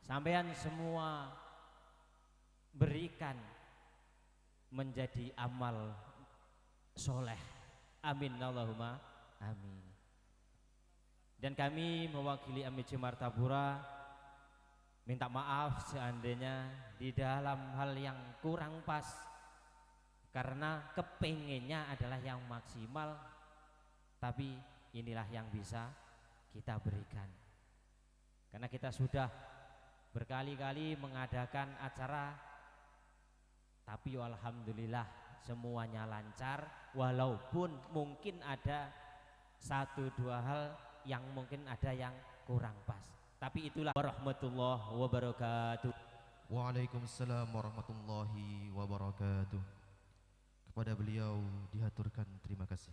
sampean semua berikan menjadi amal soleh. Amin Allahumma amin. Dan kami mewakili MIC Martapura minta maaf seandainya di dalam hal yang kurang pas, karena kepengennya adalah yang maksimal, tapi inilah yang bisa kita berikan. Karena kita sudah berkali-kali mengadakan acara, tapi alhamdulillah semuanya lancar, walaupun mungkin ada satu dua hal yang mungkin ada yang kurang pas. Tapi itulah warahmatullahi wabarakatuh. Waalaikumsalam warahmatullahi wabarakatuh. Kepada beliau dihaturkan terima kasih.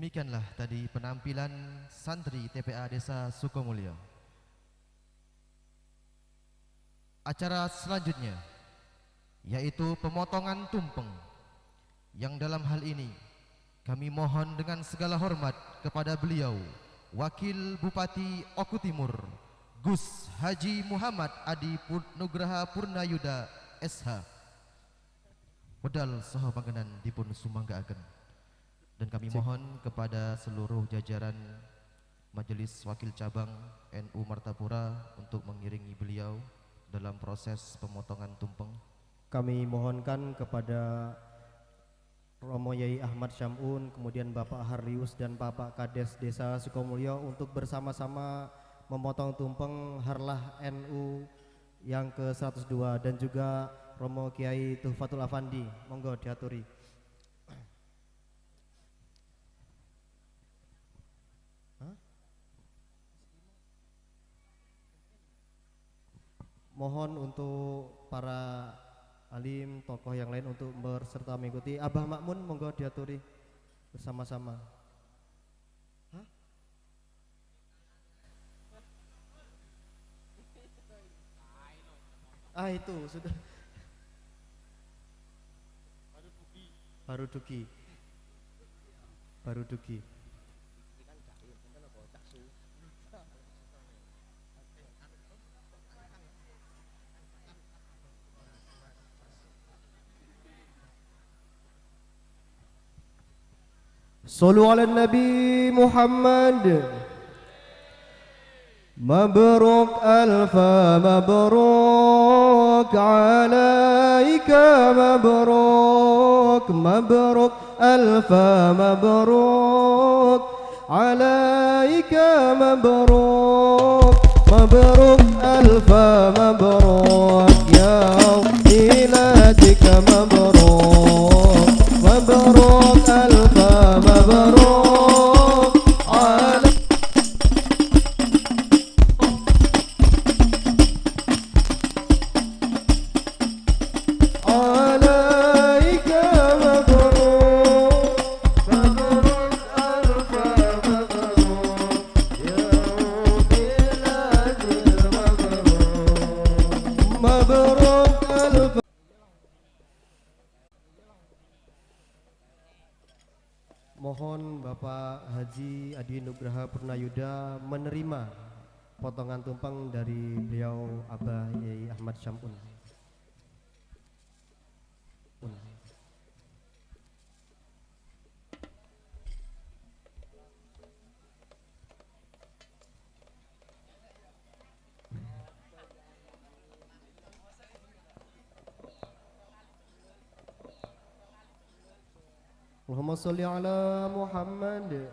Demikianlah tadi penampilan santri TPA Desa Sukomulyo. Acara selanjutnya yaitu pemotongan tumpeng, yang dalam hal ini kami mohon dengan segala hormat kepada beliau Wakil Bupati Oku Timur Gus Haji Muhammad Adi Nugraha Purnayuda SH wedal saha pangenan dipun sumanggaaken. Dan kami mohon kepada seluruh jajaran Majelis Wakil Cabang NU Martapura untuk mengiringi beliau dalam proses pemotongan tumpeng. Kami mohonkan kepada Romo Yai Ahmad Syamun, kemudian Bapak Harlius dan Bapak Kades Desa Sukomulyo untuk bersama-sama memotong tumpeng Harlah NU yang ke-102 dan juga Romo Kiai Tuhfatul Afandi. Monggo diaturi. Mohon untuk para alim, tokoh yang lain untuk berserta mengikuti. Abah Makmun monggo diaturi bersama-sama. Itu sudah. Baru dugi. صلوا على النبي محمد. مبروك ألف مبروك عليك مبروك مبروك ألف مبروك عليك مبروك مبروك ألف مبروك يا ميلادك مبروك مبروك ألف مبروك عليك عليك مبروك مبروك ألف مبروك يا بلادي مبروك مبروك ألف. Mohon Bapak Haji Adi Nugraha Purnayuda menerima potongan tumpeng dari beliau Abah Yai Ahmad Syamun. Allahumma sholli ala Muhammad.